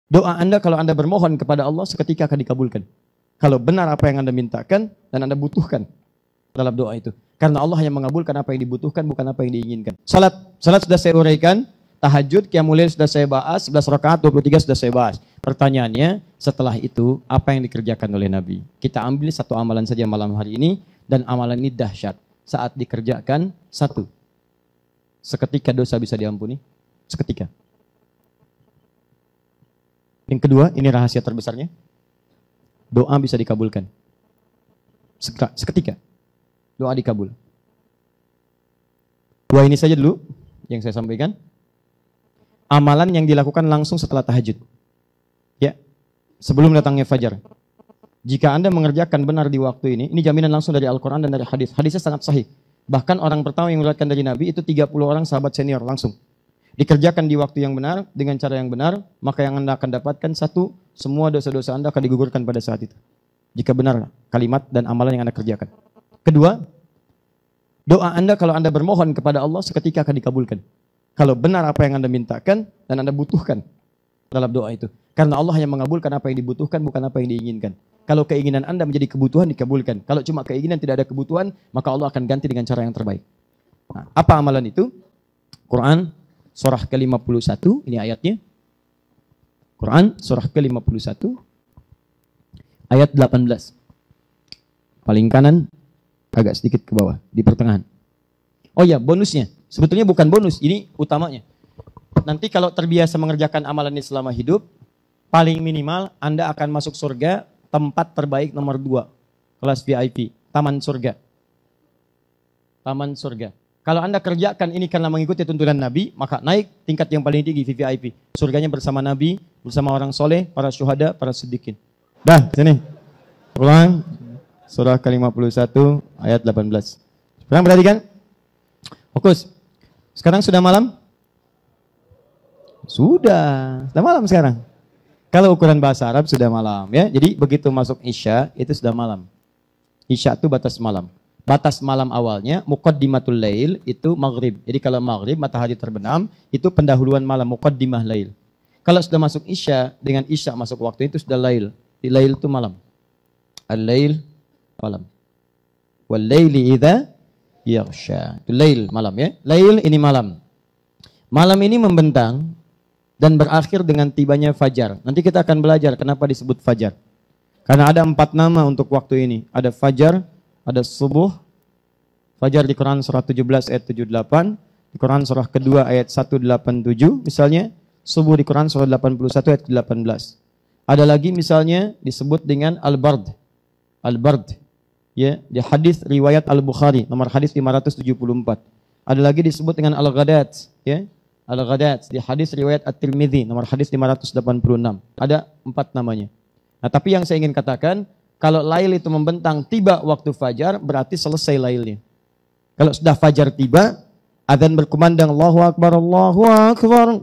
Doa Anda kalau Anda bermohon kepada Allah seketika akan dikabulkan. Kalau benar apa yang Anda mintakan dan Anda butuhkan dalam doa itu. Karena Allah hanya mengabulkan apa yang dibutuhkan, bukan apa yang diinginkan. Salat sudah saya uraikan. Tahajud, qiyamul lail sudah saya bahas, 11 rakaat, 23 sudah saya bahas. Pertanyaannya, setelah itu apa yang dikerjakan oleh Nabi? Kita ambil satu amalan saja malam hari ini, dan amalan ini dahsyat. Saat dikerjakan, satu, seketika dosa bisa diampuni. Seketika. Yang kedua, ini rahasia terbesarnya. Doa bisa dikabulkan. Seketika. Doa dikabul. Dua ini saja dulu yang saya sampaikan. Amalan yang dilakukan langsung setelah tahajud. Ya, sebelum datangnya fajar. Jika Anda mengerjakan benar di waktu ini jaminan langsung dari Al-Quran dan dari hadis. Hadisnya sangat sahih. Bahkan orang pertama yang meriwayatkan dari Nabi itu 30 orang sahabat senior langsung. Dikerjakan di waktu yang benar, dengan cara yang benar, maka yang Anda akan dapatkan satu, semua dosa-dosa Anda akan digugurkan pada saat itu. Jika benar kalimat dan amalan yang Anda kerjakan. Kedua, doa Anda kalau Anda bermohon kepada Allah seketika akan dikabulkan. Kalau benar apa yang Anda mintakan dan Anda butuhkan dalam doa itu. Karena Allah hanya mengabulkan apa yang dibutuhkan, bukan apa yang diinginkan. Kalau keinginan Anda menjadi kebutuhan, dikabulkan. Kalau cuma keinginan tidak ada kebutuhan, maka Allah akan ganti dengan cara yang terbaik. Nah, apa amalan itu? Quran surah ke-51, ini ayatnya. Quran surah ke-51, ayat 18. Paling kanan, agak sedikit ke bawah, di pertengahan. Oh ya, bonusnya. Sebetulnya bukan bonus, ini utamanya. Nanti kalau terbiasa mengerjakan amalan ini selama hidup, paling minimal Anda akan masuk surga tempat terbaik nomor 2. Kelas VIP, taman surga. Taman surga. Kalau Anda kerjakan ini karena mengikuti tuntunan Nabi, maka naik tingkat yang paling tinggi VIP. Surganya bersama Nabi, bersama orang soleh, para syuhada, para siddiqin. Dah, sini. Ulang. Surah ke-51 ayat 18. Sekarang perhatikan. Fokus. Sekarang sudah malam? Sudah malam sekarang. Kalau ukuran bahasa Arab sudah malam ya. Jadi begitu masuk Isya itu sudah malam. Isya itu batas malam. Batas malam awalnya muqaddimatul lail itu maghrib. Jadi kalau maghrib matahari terbenam itu pendahuluan malam muqaddimah lail. Kalau sudah masuk Isya dengan Isya masuk waktu itu sudah lail. Di lail itu malam. Al-lail malam. Wal laili idza yaghsha. Itu lail malam ya. Lail ini malam. Malam ini membentang dan berakhir dengan tibanya fajar. Nanti kita akan belajar kenapa disebut fajar. Karena ada 4 nama untuk waktu ini. Ada fajar, ada subuh. Fajar di Quran surah 17 ayat 78. Di Quran surah kedua ayat 187 misalnya. Subuh di Quran surah 81 ayat 18. Ada lagi misalnya disebut dengan al-bard. Al-bard. Ya, di hadis riwayat Al-Bukhari nomor hadis 574. Ada lagi disebut dengan al-ghadat, ya. Al-ghadat di hadis riwayat At-Tirmidzi nomor hadis 586. Ada 4 namanya. Nah, tapi yang saya ingin katakan, kalau lail itu membentang tiba waktu fajar, berarti selesai lailnya. Kalau sudah fajar tiba, adzan berkumandang Allahu Akbar,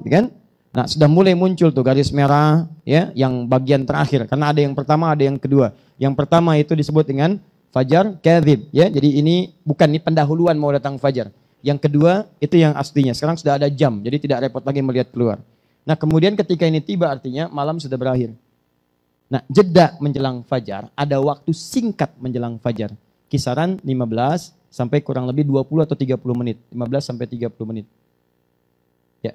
kan? Nah, sudah mulai muncul tuh garis merah, ya, yang bagian terakhir. Karena ada yang pertama, ada yang kedua. Yang pertama itu disebut dengan fajar kadzib, ya. Jadi ini bukan ini pendahuluan mau datang fajar. Yang kedua itu yang aslinya. Sekarang sudah ada jam, jadi tidak repot lagi melihat keluar. Nah, kemudian ketika ini tiba artinya malam sudah berakhir. Nah, jeda menjelang fajar, ada waktu singkat menjelang fajar. Kisaran 15 sampai kurang lebih 20 atau 30 menit. 15 sampai 30 menit. Ya.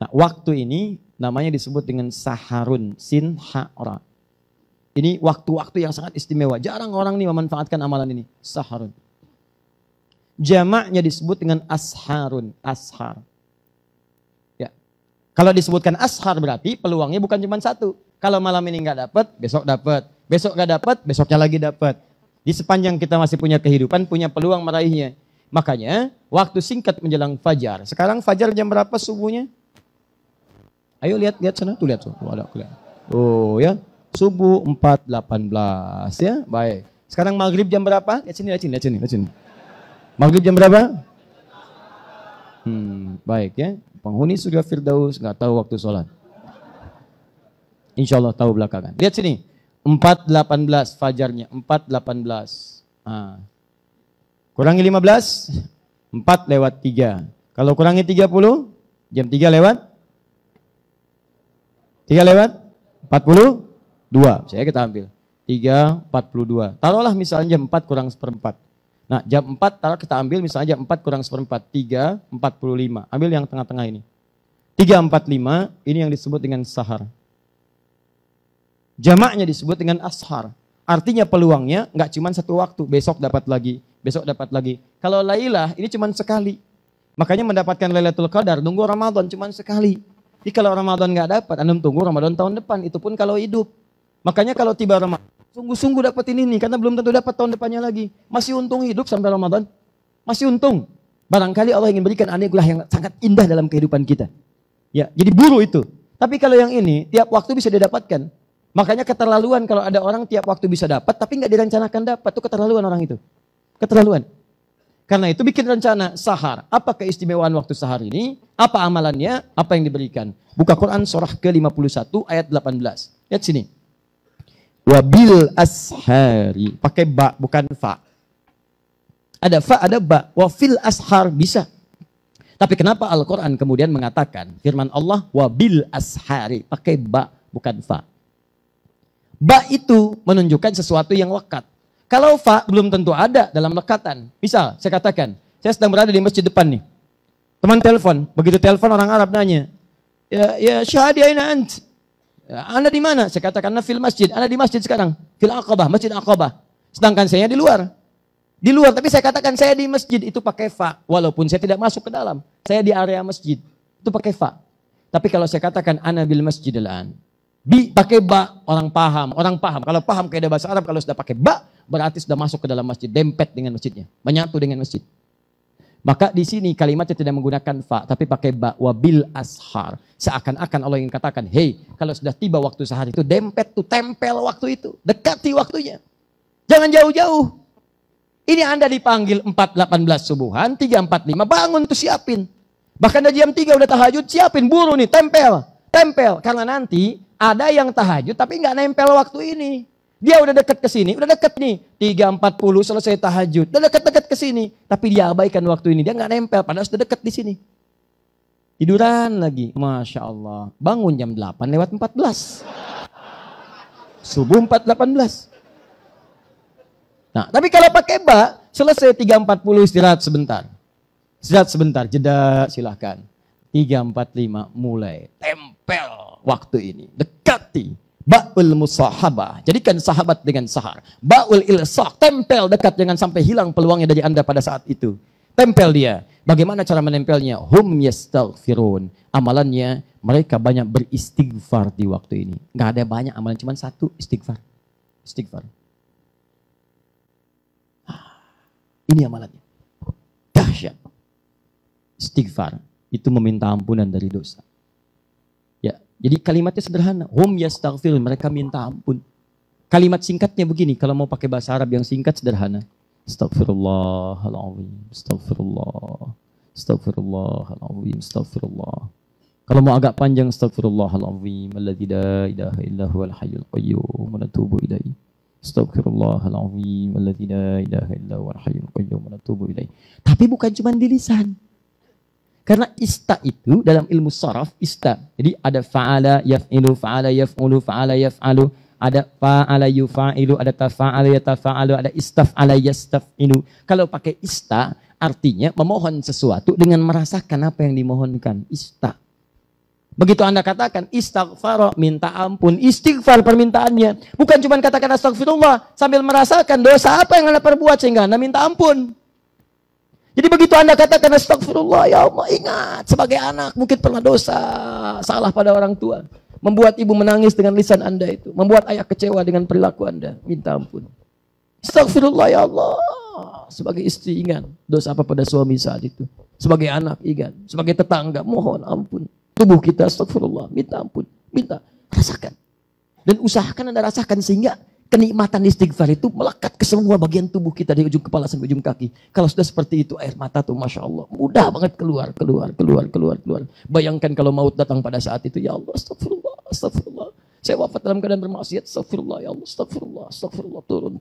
Nah, waktu ini namanya disebut dengan saharun, sin ha ra. Ini waktu-waktu yang sangat istimewa. Jarang orang nih memanfaatkan amalan ini. Saharun. Jamaknya disebut dengan asharun. Ashar. Ya. Kalau disebutkan ashar berarti peluangnya bukan cuma satu. Kalau malam ini nggak dapat, besok dapat. Besok nggak dapat, besoknya lagi dapat. Di sepanjang kita masih punya kehidupan, punya peluang meraihnya. Makanya waktu singkat menjelang fajar. Sekarang fajar jam berapa subuhnya? Ayo lihat sana. Tuh lihat tuh. Ada kelihatan. Oh ya. Subuh 4.18 ya. Baik. Sekarang maghrib jam berapa? Lihat sini. Maghrib jam berapa? Baik ya. Penghuni surga Firdaus nggak tahu waktu sholat. Insya Allah tahu belakangan. Lihat sini. 4.18 fajarnya. 4.18. Nah. Kurangi 15. 4/3. Kalau kurangi 30. Jam 3 lewat. 3 lewat 42. Saya kita ambil. 3:42. Taruhlah misalnya jam 4 kurang seperempat. Nah, jam 4 taruh kita ambil misalnya jam 4 kurang seperempat. 3:45. Ambil yang tengah-tengah ini. 3:45 ini yang disebut dengan sahar. Jamaknya disebut dengan ashar. Artinya peluangnya nggak cuma satu waktu. Besok dapat lagi, besok dapat lagi. Kalau Lailah ini cuma sekali. Makanya mendapatkan Lailatul Qadar nunggu Ramadan cuma sekali. Jadi kalau Ramadan nggak dapat, Anda tunggu Ramadan tahun depan. Itu pun kalau hidup. Makanya kalau tiba Ramadan, sungguh-sungguh dapetin ini, karena belum tentu dapat tahun depannya lagi. Masih untung hidup sampai Ramadan. Masih untung. Barangkali Allah ingin berikan anugerah yang sangat indah dalam kehidupan kita. Ya, jadi buru itu. Tapi kalau yang ini, tiap waktu bisa didapatkan. Makanya keterlaluan kalau ada orang tiap waktu bisa dapat, tapi nggak direncanakan dapat. Itu keterlaluan orang itu. Keterlaluan. Karena itu bikin rencana sahar. Apa keistimewaan waktu sahar ini? Apa amalannya? Apa yang diberikan? Buka Quran surah ke-51 ayat 18. Lihat sini. Wabil ashari, pakai ba bukan fa. Ada fa, ada ba. Wafil ashar bisa. Tapi kenapa Al-Quran kemudian mengatakan firman Allah wabil ashari, pakai ba bukan fa. Ba itu menunjukkan sesuatu yang lekat. Kalau fa belum tentu ada dalam lekatan. Misal saya katakan, saya sedang berada di masjid depan nih. Teman telepon, begitu telepon orang Arab nanya, ya syahadi aina ant? Anda di mana? Saya katakan, Anda fil masjid. Anda di masjid sekarang. Fil Aqabah, masjid Aqabah. Sedangkan saya di luar. Di luar, tapi saya katakan saya di masjid. Itu pakai fa. Walaupun saya tidak masuk ke dalam. Saya di area masjid. Itu pakai fa. Tapi kalau saya katakan, Ana bil masjid al-an. Bi pakai ba, orang paham. Orang paham. Kalau paham kayak bahasa Arab, kalau sudah pakai ba, berarti sudah masuk ke dalam masjid. Dempet dengan masjidnya. Menyatu dengan masjid. Maka di sini kalimatnya tidak menggunakan fa, tapi pakai ba, wabil ashar. Seakan-akan Allah ingin katakan, hey, kalau sudah tiba waktu sahar itu, dempet tuh, tempel waktu itu. Dekati waktunya. Jangan jauh-jauh. Ini Anda dipanggil 4.18 subuhan, 3.45, bangun tuh siapin. Bahkan dari jam 3 udah tahajud, siapin, buru nih, tempel. Tempel, karena nanti ada yang tahajud tapi nggak nempel waktu ini. Dia udah dekat ke sini, udah dekat nih. 3.40 selesai tahajud. Udah dekat-dekat ke sini. Tapi dia abaikan waktu ini. Dia nggak nempel, padahal sudah dekat di sini. Tiduran lagi. Masya Allah. Bangun jam 8 lewat 14. Subuh 4.18. Nah, tapi kalau pakai ba, selesai 3.40 istirahat sebentar. Istirahat sebentar, jeda silahkan. 3.45 mulai. Tempel waktu ini. Dekati. Ba'ul musahabah, jadikan sahabat dengan sahar. Ba'ul ilsaq, tempel dekat, jangan sampai hilang peluangnya dari Anda pada saat itu. Tempel dia. Bagaimana cara menempelnya? Hum yastaghfirun. Amalannya, mereka banyak beristighfar di waktu ini. Nggak ada banyak amalan, cuma satu, istighfar. Istighfar. Ini amalannya. Dahsyat. Istighfar. Itu meminta ampunan dari dosa. Jadi kalimatnya sederhana. Hum yastaghfirun, mereka minta ampun. Kalimat singkatnya begini, kalau mau pakai bahasa Arab yang singkat sederhana. Astaghfirullahaladzim, astaghfirullah, astaghfirullahaladzim, astaghfirullah. Kalau mau agak panjang, astaghfirullahaladzim, alladzi la ilaha illa huwal hayyul qayyum wa natubu ilaihi. Astaghfirullahaladzim, alladzi la ilaha illa huwal hayyul qayyum wa natubu ilaihi. Tapi bukan cuma di lisan. Karena ista itu dalam ilmu saraf, ista. Jadi ada fa'ala yaf'ilu, fa'ala yaf'ulu, fa'ala yaf'alu. Ada fa'ala yufa'ilu, ada tafa'ala yatafa'alu, ada istaf'ala yastaf'ilu. Kalau pakai ista, artinya memohon sesuatu dengan merasakan apa yang dimohonkan. Ista. Begitu Anda katakan istighfar, minta ampun. Istighfar permintaannya. Bukan cuma katakan astagfirullah, sambil merasakan dosa apa yang Anda perbuat sehingga Anda minta ampun. Jadi begitu Anda katakan astagfirullah, ya Allah, ingat sebagai anak mungkin pernah dosa, salah pada orang tua. Membuat ibu menangis dengan lisan Anda itu. Membuat ayah kecewa dengan perilaku Anda. Minta ampun. Astagfirullah, ya Allah. Sebagai istri ingat dosa apa pada suami saat itu. Sebagai anak ingat. Sebagai tetangga mohon ampun. Tubuh kita astagfirullah, minta ampun. Minta, rasakan. Dan usahakan Anda rasakan sehingga kenikmatan istighfar itu melekat ke semua bagian tubuh kita dari ujung kepala sampai ujung kaki. Kalau sudah seperti itu air mata tuh Masya Allah mudah banget keluar. Bayangkan kalau maut datang pada saat itu. Ya Allah astagfirullah, astagfirullah. Saya wafat dalam keadaan bermaksiat. Astagfirullah ya Allah, astagfirullah, astagfirullah. Turun.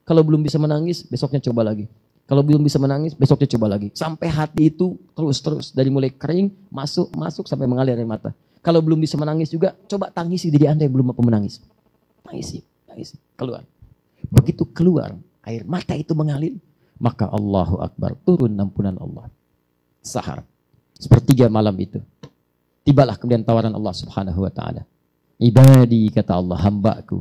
Kalau belum bisa menangis besoknya coba lagi. Kalau belum bisa menangis besoknya coba lagi. Sampai hati itu terus dari mulai kering masuk sampai mengalir air mata. Kalau belum bisa menangis juga, coba tangisi diri Anda yang belum mampu menangis. Tangisi, keluar. Begitu keluar, air mata itu mengalir, maka Allahu Akbar, turun ampunan Allah. Sahar, sepertiga malam itu. Tibalah kemudian tawaran Allah Subhanahu wa taala. Ibadi, kata Allah, hambaku.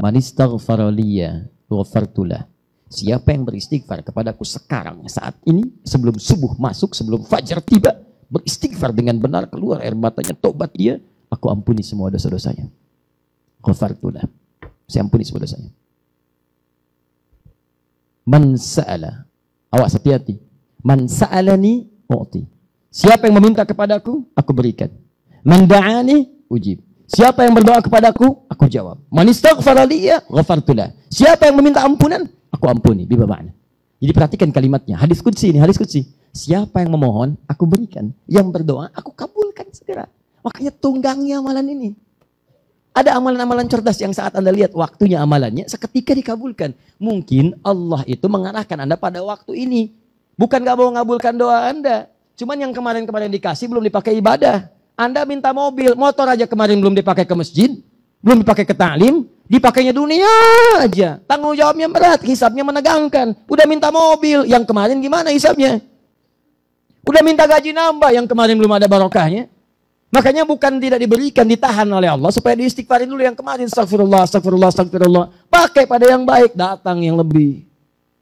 Man istaghfara liya ghafartulah. Siapa yang beristighfar kepadaku sekarang, saat ini, sebelum subuh masuk, sebelum fajar tiba, beristighfar dengan benar, keluar air matanya, tobat dia, aku ampuni semua dosa-dosanya. Ghafartulah. Saya ampuni semua dosanya. Man sa'ala. Awas, hati-hati. Man sa'alani u'ti. Siapa yang meminta kepadaku, aku berikan. Man da'ani ujib. Siapa yang berdoa kepadaku, aku jawab. Man istaghfara liya ghafartulah. Siapa yang meminta ampunan, aku ampuni. Biba ma'na. Jadi perhatikan kalimatnya. Hadis qudsi ini, hadis qudsi. Siapa yang memohon, aku berikan. Yang berdoa, aku kabulkan segera. Makanya tunggangi amalan ini. Ada amalan-amalan cerdas yang saat Anda lihat waktunya amalannya, seketika dikabulkan. Mungkin Allah itu mengarahkan Anda pada waktu ini. Bukan gak mau ngabulkan doa Anda. Cuman yang kemarin-kemarin dikasih belum dipakai ibadah. Anda minta mobil, motor aja kemarin belum dipakai ke masjid. Belum dipakai ke ta'lim. Dipakainya dunia aja. Tanggung jawabnya berat, hisabnya menegangkan. Udah minta mobil, yang kemarin gimana hisabnya? Udah minta gaji nambah, yang kemarin belum ada barokahnya. Makanya bukan tidak diberikan, ditahan oleh Allah supaya diistighfarin dulu yang kemarin. Astagfirullah, astagfirullah, astagfirullah. Pakai pada yang baik, datang yang lebih.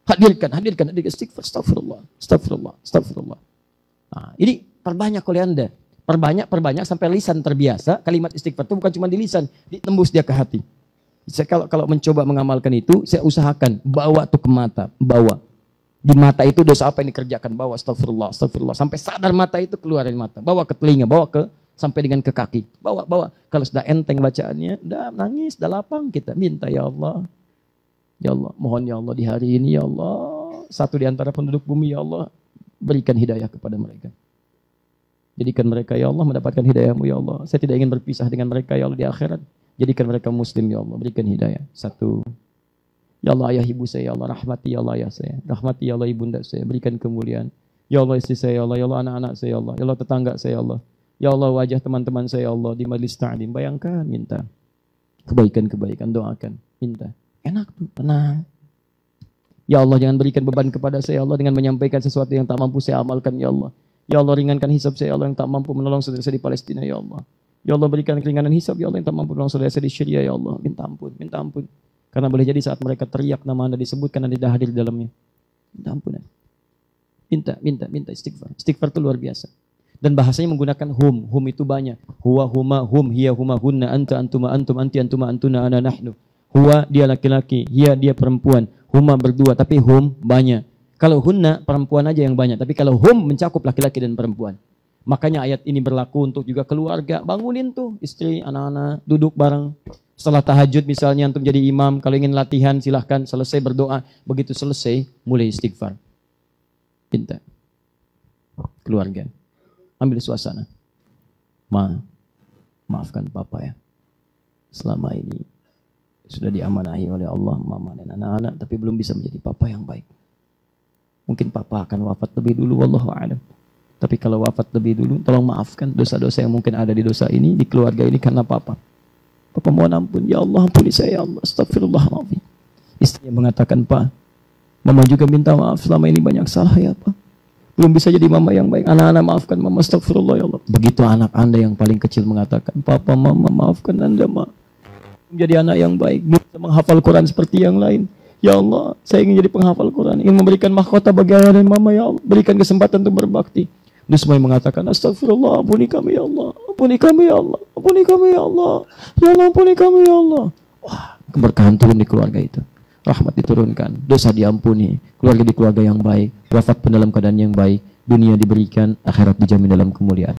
Hadirkan istighfar. Astagfirullah, astagfirullah, astagfirullah. Nah, ini perbanyak oleh Anda. Perbanyak sampai lisan terbiasa. Kalimat istighfar itu bukan cuma di lisan, ditembus dia ke hati. Saya kalau mencoba mengamalkan itu, saya usahakan bawa tuh ke mata, bawa. Di mata itu dosa apa yang dikerjakan, bawa astagfirullah, astagfirullah. Sampai sadar mata itu keluar dari mata. Bawa ke telinga, bawa ke sampai dengan ke kaki. Bawa. Kalau sudah enteng bacaannya, udah nangis, udah lapang, kita minta ya Allah. Ya Allah, mohon ya Allah di hari ini ya Allah. Satu di antara penduduk bumi ya Allah, berikan hidayah kepada mereka. Jadikan mereka ya Allah mendapatkan hidayahmu ya Allah. Saya tidak ingin berpisah dengan mereka ya Allah di akhirat. Jadikan mereka muslim ya Allah, berikan hidayah. Satu. Ya Allah ayah ibu saya ya Allah, rahmati ya Allah ayah saya. Rahmati ya Allah ibunda saya, berikan kemuliaan. Ya Allah istri saya ya Allah, ya Allah anak-anak saya ya Allah. Ya Allah tetangga saya ya Allah. Ya Allah wajah teman-teman saya ya Allah di majlis ta'lim. Bayangkan, minta. Kebaikan-kebaikan, doakan, minta. Enak tuh, tenang. Ya Allah jangan berikan beban kepada saya ya Allah dengan menyampaikan sesuatu yang tak mampu saya amalkan ya Allah. Ya Allah ringankan hisab saya ya Allah yang tak mampu menolong saudara saya di Palestina ya Allah. Ya Allah berikan keringanan hisab ya Allah yang tak mampu menolong saudara saya di Syria ya Allah. Minta ampun. Karena boleh jadi saat mereka teriak nama Anda disebutkan Anda tidak hadir di dalamnya. Minta ampun. Minta istighfar. Istighfar itu luar biasa. Dan bahasanya menggunakan hum. Hum itu banyak. Huwa, huma, hum, hiya, huma, hunna, anta, antuma, antum, anti, antuma, antuna, ana, nahnu. Huwa dia laki-laki, hiya dia perempuan. Huma berdua, tapi hum banyak. Kalau hunna perempuan aja yang banyak, tapi kalau hum mencakup laki-laki dan perempuan. Makanya ayat ini berlaku untuk juga keluarga. Bangunin tuh istri, anak-anak, duduk bareng. Setelah tahajud misalnya untuk jadi imam, kalau ingin latihan silahkan selesai berdoa. Begitu selesai, mulai istighfar. Minta. Keluarga. Ambil suasana. Maafkan papa ya. Selama ini sudah diamanahi oleh Allah, mama dan anak-anak, tapi belum bisa menjadi papa yang baik. Mungkin papa akan wafat lebih dulu, wallahu a'lam. Tapi kalau wafat lebih dulu, tolong maafkan dosa-dosa yang mungkin ada di dosa ini, di keluarga ini karena papa. Papa mohon ampun, ya Allah ampuni saya ya Allah, astagfirullahaladzim. Istrinya mengatakan, Pak, mama juga minta maaf selama ini banyak salah ya Pak. Belum bisa jadi mama yang baik. Anak-anak maafkan mama, astagfirullah ya Allah. Begitu anak Anda yang paling kecil mengatakan, Papa, mama maafkan Anda Ma. Menjadi anak yang baik, bisa menghafal Quran seperti yang lain. Ya Allah, saya ingin jadi penghafal Quran, ingin memberikan mahkota bagi ayah dan mama ya Allah, berikan kesempatan untuk berbakti. Dia semua mengatakan, astagfirullah, ampuni kami ya Allah, ampuni kami ya Allah, ampuni kami ya Allah, ya Allah ampuni kami ya Allah. Wah, keberkahan turun di keluarga itu, rahmat diturunkan, dosa diampuni, keluarga di keluarga yang baik, wafat pun dalam keadaan yang baik, dunia diberikan, akhirat dijamin dalam kemuliaan.